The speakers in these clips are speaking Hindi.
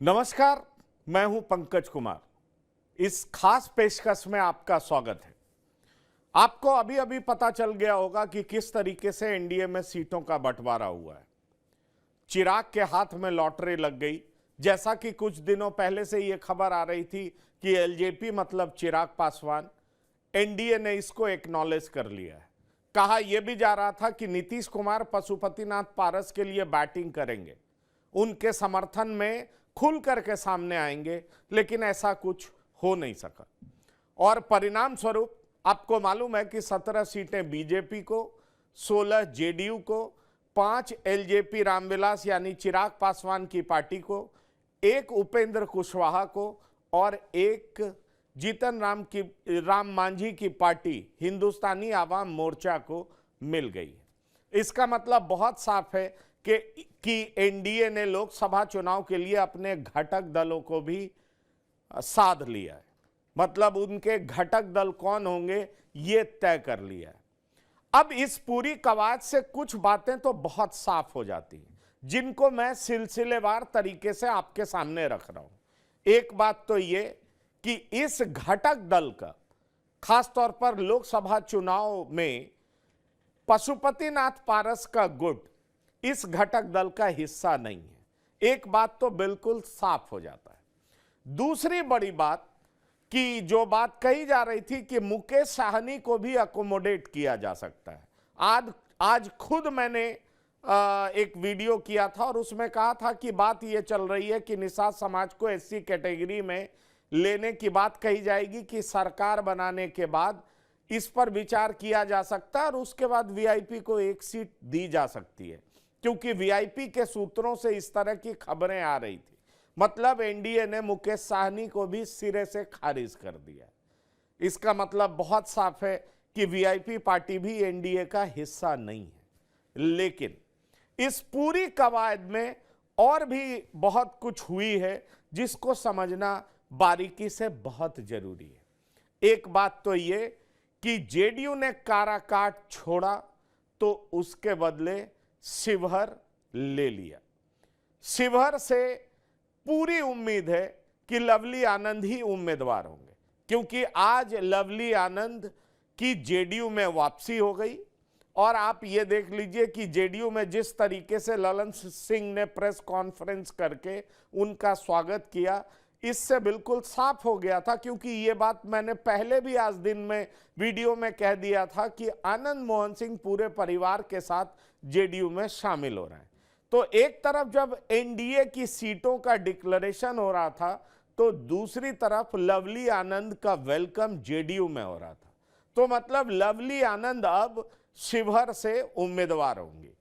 नमस्कार, मैं हूं पंकज कुमार। इस खास पेशकश में आपका स्वागत है। आपको अभी अभी पता चल गया होगा कि किस तरीके से एनडीए में सीटों का बंटवारा हुआ है। चिराग के हाथ में लॉटरी लग गई। जैसा कि कुछ दिनों पहले से यह खबर आ रही थी कि एलजेपी मतलब चिराग पासवान, एनडीए ने इसको एक्नॉलेज कर लिया है। कहा यह भी जा रहा था कि नीतीश कुमार पशुपतिनाथ पारस के लिए बैटिंग करेंगे, उनके समर्थन में खुल करके सामने आएंगे, लेकिन ऐसा कुछ हो नहीं सका। और परिणाम स्वरूप आपको मालूम है कि 17 सीटें बीजेपी को, 16 जेडीयू को, 5 एलजेपी रामविलास यानी चिराग पासवान की पार्टी को, 1 उपेंद्र कुशवाहा को और 1 जीतन राम मांझी की पार्टी हिंदुस्तानी आवाम मोर्चा को मिल गई। इसका मतलब बहुत साफ है कि एनडीए ने लोकसभा चुनाव के लिए अपने घटक दलों को भी साध लिया है। मतलब उनके घटक दल कौन होंगे ये तय कर लिया है। अब इस पूरी कवायद से कुछ बातें तो बहुत साफ हो जाती हैं, जिनको मैं सिलसिलेवार तरीके से आपके सामने रख रहा हूं। एक बात तो ये कि इस घटक दल का खासतौर पर लोकसभा चुनाव में पशुपतिनाथ पारस का गुट इस घटक दल का हिस्सा नहीं है। एक बात तो बिल्कुल साफ हो जाता है। दूसरी बड़ी बात कि जो बात कही जा रही थी कि मुकेश साहनी को भी अकोमोडेट किया जा सकता है। आज खुद मैंने एक वीडियो किया था और उसमें कहा था कि बात यह चल रही है कि निषाद समाज को एससी कैटेगरी में लेने की बात कही जाएगी कि सरकार बनाने के बाद इस पर विचार किया जा सकता है और उसके बाद वीआईपी को 1 सीट दी जा सकती है, क्योंकि वीआईपी के सूत्रों से इस तरह की खबरें आ रही थी। मतलब एनडीए ने मुकेश साहनी को भी सिरे से खारिज कर दिया। इसका मतलब बहुत साफ है कि वीआईपी पार्टी भी एनडीए का हिस्सा नहीं है। लेकिन इस पूरी कवायद में और भी बहुत कुछ हुई है जिसको समझना बारीकी से बहुत जरूरी है। एक बात तो ये कि जेडीयू ने काराकाट छोड़ा तो उसके बदले शिवहर ले लिया। शिवहर से पूरी उम्मीद है कि लवली आनंद ही उम्मीदवार होंगे, क्योंकि आज लवली आनंद की जेडीयू में वापसी हो गई। और आप ये देख लीजिए कि जेडीयू में जिस तरीके से ललन सिंह ने प्रेस कॉन्फ्रेंस करके उनका स्वागत किया, इससे बिल्कुल साफ हो गया था। क्योंकि ये बात मैंने पहले भी आज दिन में वीडियो में कह दिया था कि आनंद मोहन सिंह पूरे परिवार के साथ जेडीयू में शामिल हो रहे हैं। तो एक तरफ जब एनडीए की सीटों का डिक्लेरेशन हो रहा था, तो दूसरी तरफ लवली आनंद का वेलकम जेडीयू में हो रहा था। तो मतलब लवली आनंद अब शिवहर से उम्मीदवार होंगे।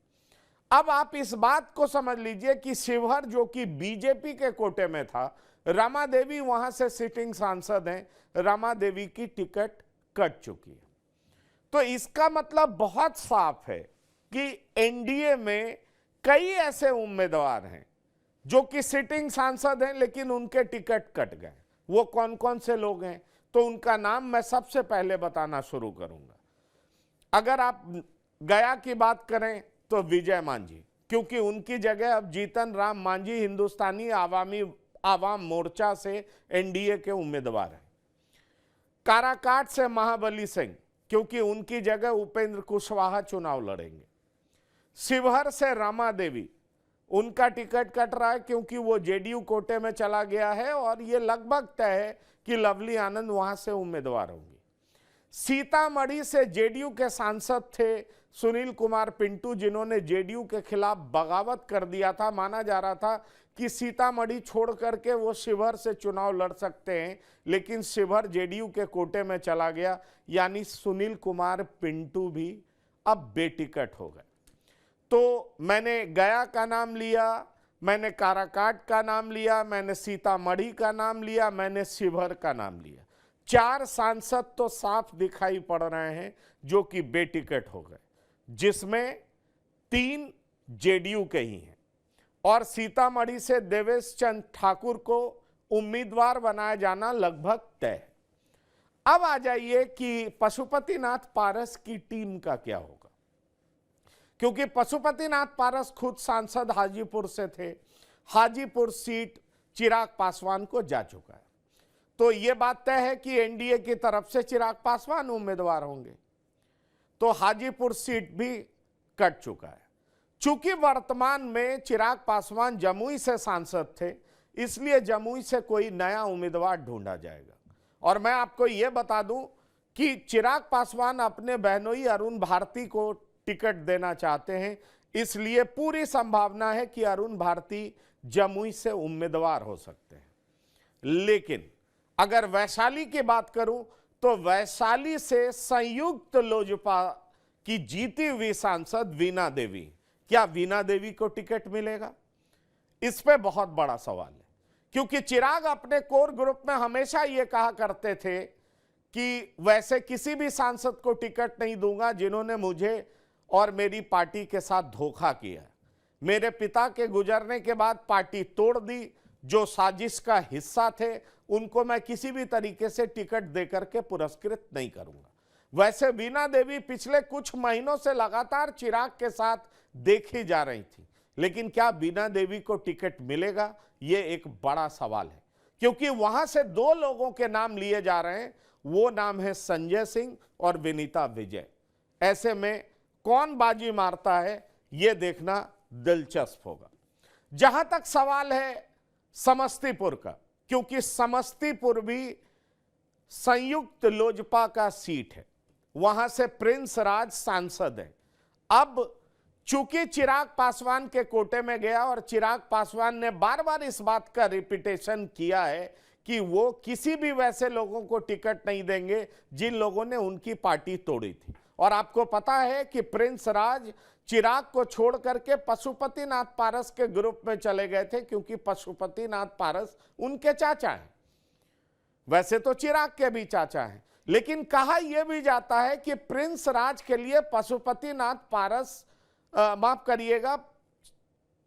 अब आप इस बात को समझ लीजिए कि शिवहर जो कि बीजेपी के कोटे में था, रमा देवी वहां से सिटिंग सांसद हैं, रमा देवी की टिकट कट चुकी है। तो इसका मतलब बहुत साफ है कि एनडीए में कई ऐसे उम्मीदवार हैं जो कि सिटिंग सांसद हैं, लेकिन उनके टिकट कट गए। वो कौन कौन से लोग हैं, तो उनका नाम मैं सबसे पहले बताना शुरू करूंगा। अगर आप गया की बात करें तो विजय मांझी, क्योंकि उनकी जगह अब जीतन राम मांझी हिंदुस्तानी आवाम मोर्चा से एनडीए के उम्मीदवार हैं। काराकाट से महाबली सिंह, क्योंकि उनकी जगह उपेंद्र कुशवाहा चुनाव लड़ेंगे। शिवहर से रमा देवी, उनका टिकट कट रहा है क्योंकि वो जेडीयू कोटे में चला गया है और ये लगभग तय है कि लवली आनंद वहां से उम्मीदवार होंगे। सीतामढ़ी से जेडीयू के सांसद थे सुनील कुमार पिंटू, जिन्होंने जेडीयू के खिलाफ बगावत कर दिया था। माना जा रहा था कि सीतामढ़ी छोड़ करके वो शिवहर से चुनाव लड़ सकते हैं, लेकिन शिवहर जेडीयू के कोटे में चला गया, यानी सुनील कुमार पिंटू भी अब बेटिकट हो गए। तो मैंने गया का नाम लिया, मैंने काराकाट का नाम लिया, मैंने सीतामढ़ी का नाम लिया, मैंने शिवहर का नाम लिया। 4 सांसद तो साफ दिखाई पड़ रहे हैं जो कि बेटिकट हो गए, जिसमें 3 जेडीयू के ही हैं। और सीतामढ़ी से देवेश चंद ठाकुर को उम्मीदवार बनाया जाना लगभग तय है। अब आ जाइए कि पशुपतिनाथ पारस की टीम का क्या होगा, क्योंकि पशुपतिनाथ पारस खुद सांसद हाजीपुर से थे। हाजीपुर सीट चिराग पासवान को जा चुका है। तो यह बात तय है कि एनडीए की तरफ से चिराग पासवान उम्मीदवार होंगे। तो हाजीपुर सीट भी कट चुका है। चूंकि वर्तमान में चिराग पासवान जमुई से सांसद थे, इसलिए जमुई से कोई नया उम्मीदवार ढूंढा जाएगा। और मैं आपको यह बता दूं कि चिराग पासवान अपने बहनोई अरुण भारती को टिकट देना चाहते हैं, इसलिए पूरी संभावना है कि अरुण भारती जमुई से उम्मीदवार हो सकते हैं। लेकिन अगर वैशाली की बात करूं तो वैशाली से संयुक्त लोजपा की जीती हुई सांसद वीणा देवी, क्या वीणा देवी को टिकट मिलेगा? इस पे बहुत बड़ा सवाल है, क्योंकि चिराग अपने कोर ग्रुप में हमेशा यह कहा करते थे कि वैसे किसी भी सांसद को टिकट नहीं दूंगा जिन्होंने मुझे और मेरी पार्टी के साथ धोखा किया। मेरे पिता के गुजरने के बाद पार्टी तोड़ दी, जो साजिश का हिस्सा थे उनको मैं किसी भी तरीके से टिकट देकर के पुरस्कृत नहीं करूंगा। वैसे वीणा देवी पिछले कुछ महीनों से लगातार चिराग के साथ देखी जा रही थी, लेकिन क्या वीणा देवी को टिकट मिलेगा, यह एक बड़ा सवाल है। क्योंकि वहां से दो लोगों के नाम लिए जा रहे हैं, वो नाम है संजय सिंह और विनीता विजय। ऐसे में कौन बाजी मारता है, यह देखना दिलचस्प होगा। जहां तक सवाल है समस्तीपुर का, क्योंकि समस्तीपुर भी संयुक्त लोजपा का सीट है, वहां से प्रिंस राज सांसद है। अब चूंकि चिराग पासवान के कोटे में गया और चिराग पासवान ने बार बार इस बात का रिपीटेशन किया है कि वो किसी भी वैसे लोगों को टिकट नहीं देंगे जिन लोगों ने उनकी पार्टी तोड़ी थी। और आपको पता है कि प्रिंस राज चिराग को छोड़ करके पशुपतिनाथ पारस के ग्रुप में चले गए थे, क्योंकि पशुपतिनाथ पारस उनके चाचा हैं। वैसे तो चिराग के भी चाचा हैं, लेकिन कहा यह भी जाता है कि प्रिंस राज के लिए पशुपतिनाथ पारस माफ करिएगा,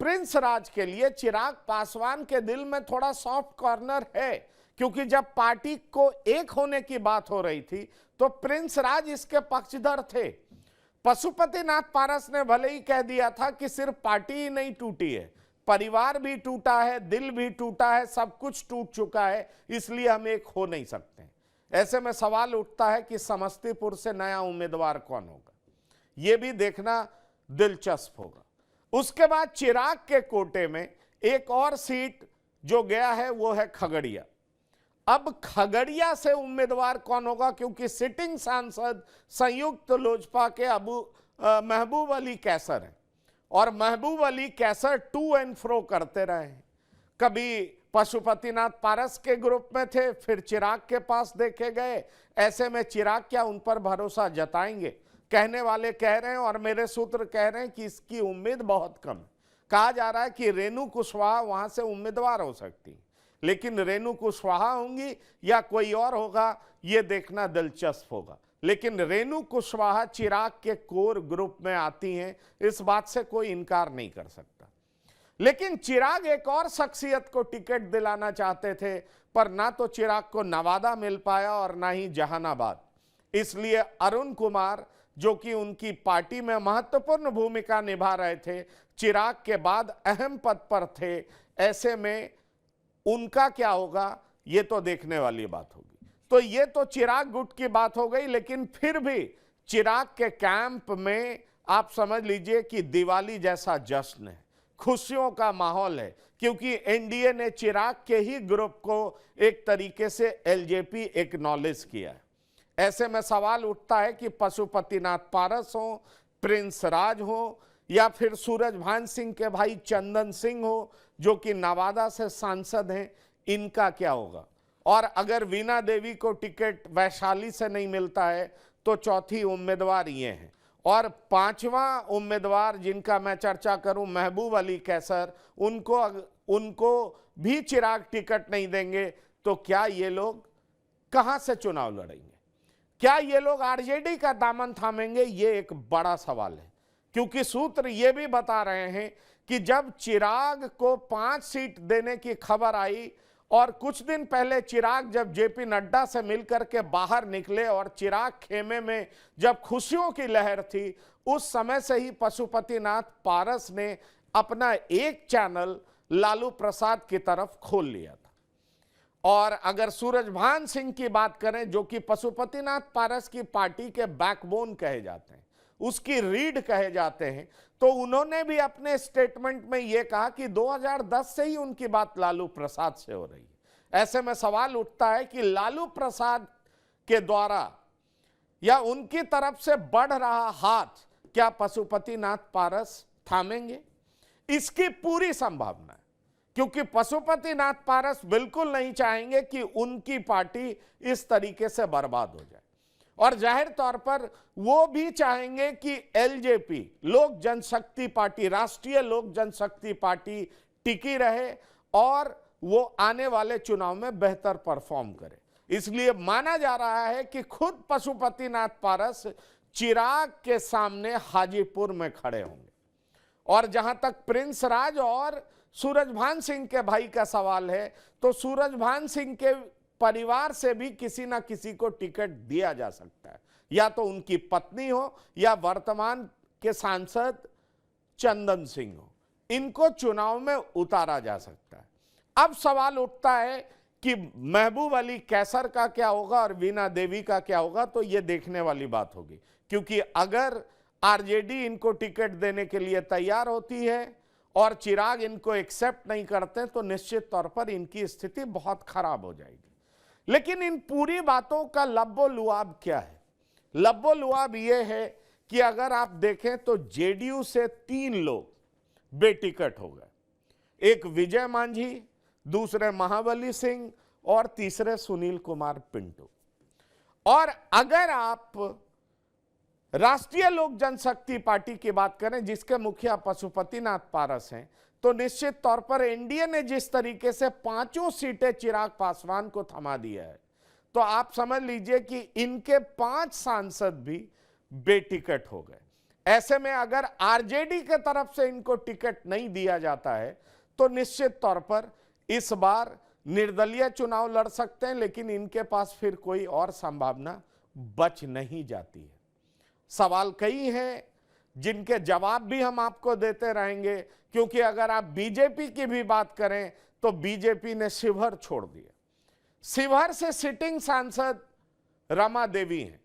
प्रिंस राज के लिए चिराग पासवान के दिल में थोड़ा सॉफ्ट कॉर्नर है, क्योंकि जब पार्टी को एक होने की बात हो रही थी तो प्रिंस राज इसके पक्षधर थे। पशुपतिनाथ पारस ने भले ही कह दिया था कि सिर्फ पार्टी ही नहीं टूटी है, परिवार भी टूटा है, दिल भी टूटा है, सब कुछ टूट चुका है, इसलिए हम एक हो नहीं सकते। ऐसे में सवाल उठता है कि समस्तीपुर से नया उम्मीदवार कौन होगा, यह भी देखना दिलचस्प होगा। उसके बाद चिराग के कोटे में एक और सीट जो गया है वो है खगड़िया। अब खगड़िया से उम्मीदवार कौन होगा, क्योंकि सिटिंग सांसद संयुक्त लोजपा के महबूब अली कैसर हैं, और महबूब अली कैसर टू एंड फ्रो करते रहे हैं। कभी पशुपतिनाथ पारस के ग्रुप में थे, फिर चिराग के पास देखे गए। ऐसे में चिराग क्या उन पर भरोसा जताएंगे? कहने वाले कह रहे हैं और मेरे सूत्र कह रहे हैं कि इसकी उम्मीद बहुत कम है। कहा जा रहा है कि रेणु कुशवाहा वहां से उम्मीदवार हो सकती, लेकिन रेणु कुशवाहा होंगी या कोई और होगा, यह देखना दिलचस्प होगा। लेकिन रेणु कुशवाहा चिराग के कोर ग्रुप में आती हैं, इस बात से कोई इनकार नहीं कर सकता। लेकिन चिराग एक और शख्सियत को टिकट दिलाना चाहते थे, पर ना तो चिराग को नवादा मिल पाया और ना ही जहानाबाद। इसलिए अरुण कुमार, जो कि उनकी पार्टी में महत्वपूर्ण भूमिका निभा रहे थे, चिराग के बाद अहम पद पर थे। ऐसे में उनका क्या होगा, ये तो देखने वाली बात होगी। तो ये तो चिराग गुट की बात हो गई, लेकिन फिर भी चिराग के कैंप में आप समझ लीजिए कि दिवाली जैसा जश्न है, खुशियों का माहौल है, क्योंकि एनडीए ने चिराग के ही ग्रुप को एक तरीके से एलजेपी एक्नॉलेज किया है। ऐसे में सवाल उठता है कि पशुपतिनाथ पारस हो, प्रिंस राज हो, या फिर सूरजभान सिंह के भाई चंदन सिंह हो, जो कि नवादा से सांसद हैं, इनका क्या होगा? और अगर वीणा देवी को टिकट वैशाली से नहीं मिलता है तो चौथी उम्मीदवार ये हैं। और पांचवा उम्मीदवार जिनका मैं चर्चा करूं, महबूब अली कैसर, उनको भी चिराग टिकट नहीं देंगे, तो क्या ये लोग कहां से चुनाव लड़ेंगे? क्या ये लोग आरजेडी का दामन थामेंगे? ये एक बड़ा सवाल है, क्योंकि सूत्र ये भी बता रहे हैं कि जब चिराग को 5 सीट देने की खबर आई और कुछ दिन पहले चिराग जब जेपी नड्डा से मिलकर के बाहर निकले और चिराग खेमे में जब खुशियों की लहर थी, उस समय से ही पशुपतिनाथ पारस ने अपना एक चैनल लालू प्रसाद की तरफ खोल लिया था। और अगर सूरजभान सिंह की बात करें, जो कि पशुपतिनाथ पारस की पार्टी के बैकबोन कहे जाते हैं, उसकी रीढ़ कहे जाते हैं, तो उन्होंने भी अपने स्टेटमेंट में यह कहा कि 2010 से ही उनकी बात लालू प्रसाद से हो रही है। ऐसे में सवाल उठता है कि लालू प्रसाद के द्वारा या उनकी तरफ से बढ़ रहा हाथ क्या पशुपतिनाथ पारस थामेंगे? इसकी पूरी संभावना है, क्योंकि पशुपतिनाथ पारस बिल्कुल नहीं चाहेंगे कि उनकी पार्टी इस तरीके से बर्बाद हो जाए, और जाहिर तौर पर वो भी चाहेंगे कि एलजेपी, लोक जनशक्ति पार्टी, राष्ट्रीय लोक जनशक्ति पार्टी टिकी रहे और वो आने वाले चुनाव में बेहतर परफॉर्म करे। इसलिए माना जा रहा है कि खुद पशुपतिनाथ पारस चिराग के सामने हाजीपुर में खड़े होंगे। और जहां तक प्रिंस राज और सूरजभान सिंह के भाई का सवाल है, तो सूरजभान सिंह के परिवार से भी किसी ना किसी को टिकट दिया जा सकता है, या तो उनकी पत्नी हो या वर्तमान के सांसद चंदन सिंह हो, इनको चुनाव में उतारा जा सकता है। अब सवाल उठता है कि महबूब अली कैसर का क्या होगा और वीणा देवी का क्या होगा, तो यह देखने वाली बात होगी, क्योंकि अगर आरजेडी इनको टिकट देने के लिए तैयार होती है और चिराग इनको एक्सेप्ट नहीं करते, तो निश्चित तौर पर इनकी स्थिति बहुत खराब हो जाएगी। लेकिन इन पूरी बातों का लब्बो लुआब क्या है? लब्बो लुआब यह है कि अगर आप देखें तो जेडीयू से 3 लोग बेटिकट हो गए, एक विजय मांझी, दूसरे महाबली सिंह और तीसरे सुनील कुमार पिंटू। और अगर आप राष्ट्रीय लोक जनशक्ति पार्टी की बात करें, जिसके मुखिया पशुपतिनाथ पारस हैं, तो निश्चित तौर पर एनडीए ने जिस तरीके से 5 सीटें चिराग पासवान को थमा दिया है, तो आप समझ लीजिए कि इनके 5 सांसद भी बेटिकट हो गए। ऐसे में अगर आरजेडी के तरफ से इनको टिकट नहीं दिया जाता है, तो निश्चित तौर पर इस बार निर्दलीय चुनाव लड़ सकते हैं, लेकिन इनके पास फिर कोई और संभावना बच नहीं जाती है। सवाल कई हैं जिनके जवाब भी हम आपको देते रहेंगे, क्योंकि अगर आप बीजेपी की भी बात करें तो बीजेपी ने शिवहर छोड़ दिया। शिवहर से सिटिंग सांसद रमा देवी हैं,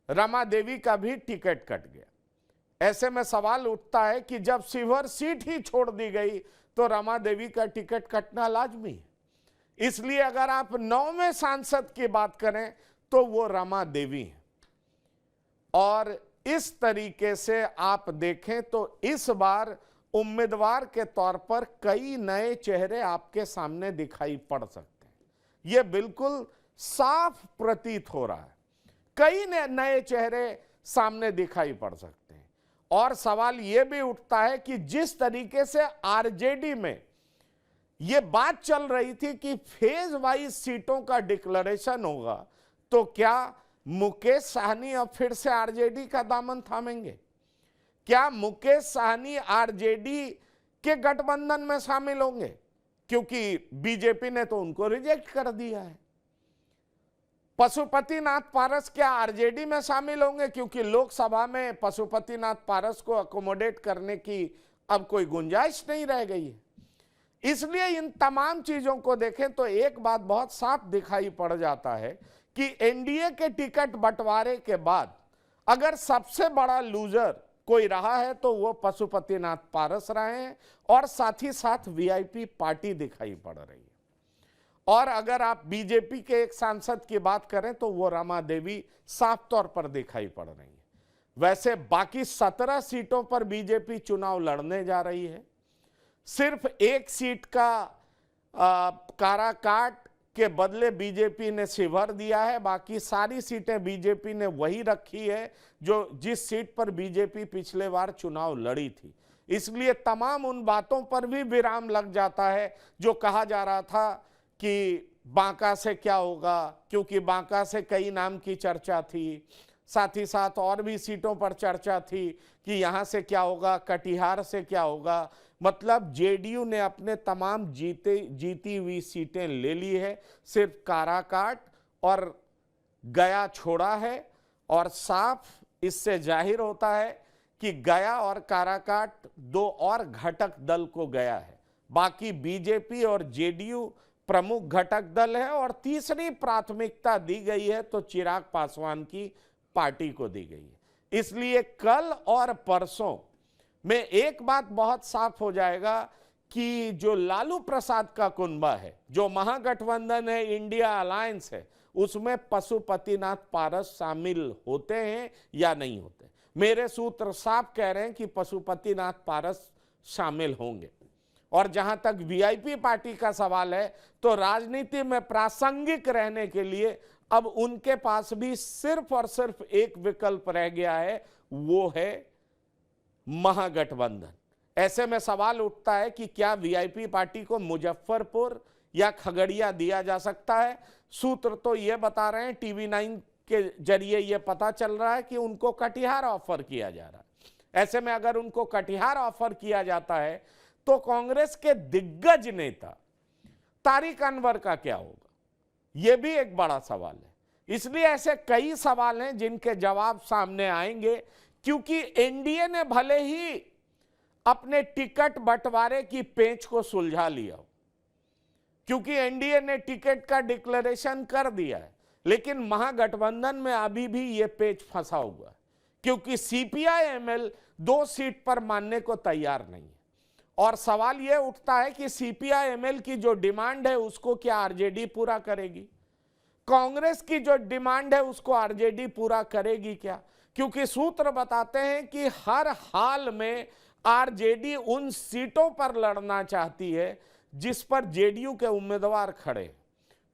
रमा देवी का भी टिकट कट गया। ऐसे में सवाल उठता है कि जब शिवहर सीट ही छोड़ दी गई तो रमा देवी का टिकट कटना लाजमी है। इसलिए अगर आप 9वें सांसद की बात करें तो वो रमा देवी हैं। और इस तरीके से आप देखें तो इस बार उम्मीदवार के तौर पर कई नए चेहरे आपके सामने दिखाई पड़ सकते हैं। यह बिल्कुल साफ प्रतीत हो रहा है, कई नए चेहरे सामने दिखाई पड़ सकते हैं। और सवाल यह भी उठता है कि जिस तरीके से आरजेडी में यह बात चल रही थी कि फेज वाइज सीटों का डिक्लेरेशन होगा, तो क्या मुकेश साहनी अब फिर से आरजेडी का दामन थामेंगे? क्या मुकेश साहनी आरजेडी के गठबंधन में शामिल होंगे? क्योंकि बीजेपी ने तो उनको रिजेक्ट कर दिया है। पशुपतिनाथ पारस क्या आरजेडी में शामिल होंगे? क्योंकि लोकसभा में पशुपतिनाथ पारस को अकोमोडेट करने की अब कोई गुंजाइश नहीं रह गई है। इसलिए इन तमाम चीजों को देखें तो एक बात बहुत साफ दिखाई पड़ जाता है कि एनडीए के टिकट बंटवारे के बाद अगर सबसे बड़ा लूजर कोई रहा है तो वो पशुपतिनाथ पारस रहे हैं, और साथ ही साथ वीआईपी पार्टी दिखाई पड़ रही है। और अगर आप बीजेपी के एक सांसद की बात करें तो वो रमा देवी साफ तौर पर दिखाई पड़ रही है। वैसे बाकी 17 सीटों पर बीजेपी चुनाव लड़ने जा रही है। सिर्फ 1 सीट का काराकाट के बदले बीजेपी ने शिवहर दिया है, बाकी सारी सीटें बीजेपी ने वही रखी है जो जिस सीट पर बीजेपी पिछले बार चुनाव लड़ी थी। इसलिए तमाम उन बातों पर भी विराम लग जाता है जो कहा जा रहा था कि बांका से क्या होगा, क्योंकि बांका से कई नाम की चर्चा थी, साथ ही साथ और भी सीटों पर चर्चा थी कि यहां से क्या होगा, कटिहार से क्या होगा। मतलब जेडीयू ने अपने तमाम जीती हुई सीटें ले ली है, सिर्फ काराकाट और गया छोड़ा है। और साफ इससे जाहिर होता है कि गया और काराकाट 2 और घटक दल को गया है। बाकी बीजेपी और जेडीयू प्रमुख घटक दल है, और तीसरी प्राथमिकता दी गई है तो चिराग पासवान की पार्टी को दी गई है। इसलिए कल और परसों में एक बात बहुत साफ हो जाएगा कि जो लालू प्रसाद का कुनबा है, जो महागठबंधन है, इंडिया अलायंस है, उसमें पशुपतिनाथ पारस शामिल होते हैं या नहीं होते। मेरे सूत्र साफ कह रहे हैं कि पशुपतिनाथ पारस शामिल होंगे। और जहां तक वीआईपी पार्टी का सवाल है, तो राजनीति में प्रासंगिक रहने के लिए अब उनके पास भी सिर्फ और सिर्फ एक विकल्प रह गया है, वो है महागठबंधन। ऐसे में सवाल उठता है कि क्या वीआईपी पार्टी को मुजफ्फरपुर या खगड़िया दिया जा सकता है। सूत्र तो ये बता रहे हैं, TV9 के जरिए ये पता चल रहा है कि उनको कटिहार ऑफर किया जा रहा है। ऐसे में अगर उनको कटिहार ऑफर किया जाता है तो कांग्रेस के दिग्गज नेता तारिक अनवर का क्या होगा, यह भी एक बड़ा सवाल है। इसलिए ऐसे कई सवाल हैं जिनके जवाब सामने आएंगे, क्योंकि एनडीए ने भले ही अपने टिकट बंटवारे की पेंच को सुलझा लिया हो, क्योंकि एनडीए ने टिकट का डिक्लेरेशन कर दिया है, लेकिन महागठबंधन में अभी भी यह पेच फंसा हुआ है, क्योंकि सीपीआई-एमएल 2 सीट पर मानने को तैयार नहीं है। और सवाल यह उठता है कि सीपीआई-एमएल की जो डिमांड है उसको क्या आरजेडी पूरा करेगी, कांग्रेस की जो डिमांड है उसको आरजेडी पूरा करेगी क्या। क्योंकि सूत्र बताते हैं कि हर हाल में आरजेडी उन सीटों पर लड़ना चाहती है जिस पर जेडीयू के उम्मीदवार खड़े।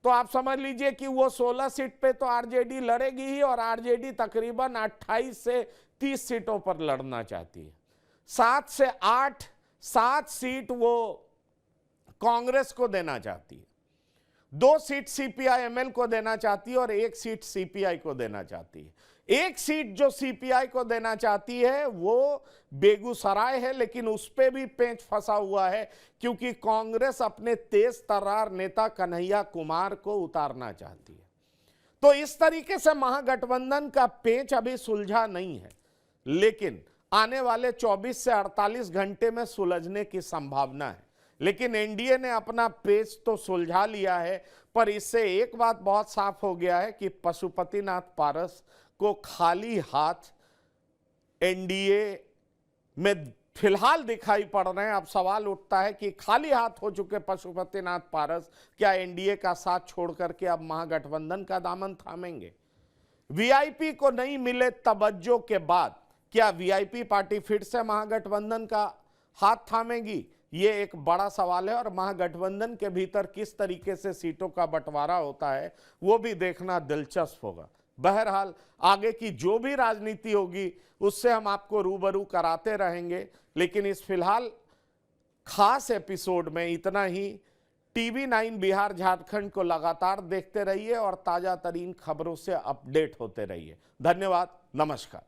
तो आप समझ लीजिए कि वो 16 सीट पे तो आरजेडी लड़ेगी ही, और आरजेडी तकरीबन 28 से 30 सीटों पर लड़ना चाहती है। 7 से 7 सीट वो कांग्रेस को देना चाहती है, 2 सीट सीपीआई-एमएल को देना चाहती है और 1 सीट सीपीआई को देना चाहती है। 1 सीट जो सीपीआई को देना चाहती है वो बेगूसराय है, लेकिन उस पे भी पेंच फंसा हुआ है, क्योंकि कांग्रेस अपने तेज तर्रार नेता कन्हैया कुमार को उतारना चाहती है। तो इस तरीके से महागठबंधन का पेंच अभी सुलझा नहीं है, लेकिन आने वाले 24 से 48 घंटे में सुलझने की संभावना है। लेकिन एनडीए ने अपना पेच तो सुलझा लिया है, पर इससे एक बात बहुत साफ हो गया है कि पशुपतिनाथ पारस को खाली हाथ एनडीए में फिलहाल दिखाई पड़ रहे हैं। अब सवाल उठता है कि खाली हाथ हो चुके पशुपतिनाथ पारस क्या एनडीए का साथ छोड़ करके अब महागठबंधन का दामन थामेंगे। वीआईपी को नहीं मिले तवज्जो के बाद क्या वीआईपी पार्टी फिर से महागठबंधन का हाथ थामेगी, ये एक बड़ा सवाल है। और महागठबंधन के भीतर किस तरीके से सीटों का बंटवारा होता है वो भी देखना दिलचस्प होगा। बहरहाल आगे की जो भी राजनीति होगी उससे हम आपको रूबरू कराते रहेंगे, लेकिन इस फिलहाल खास एपिसोड में इतना ही। TV9 बिहार झारखंड को लगातार देखते रहिए और ताजा तरीन खबरों से अपडेट होते रहिए। धन्यवाद, नमस्कार।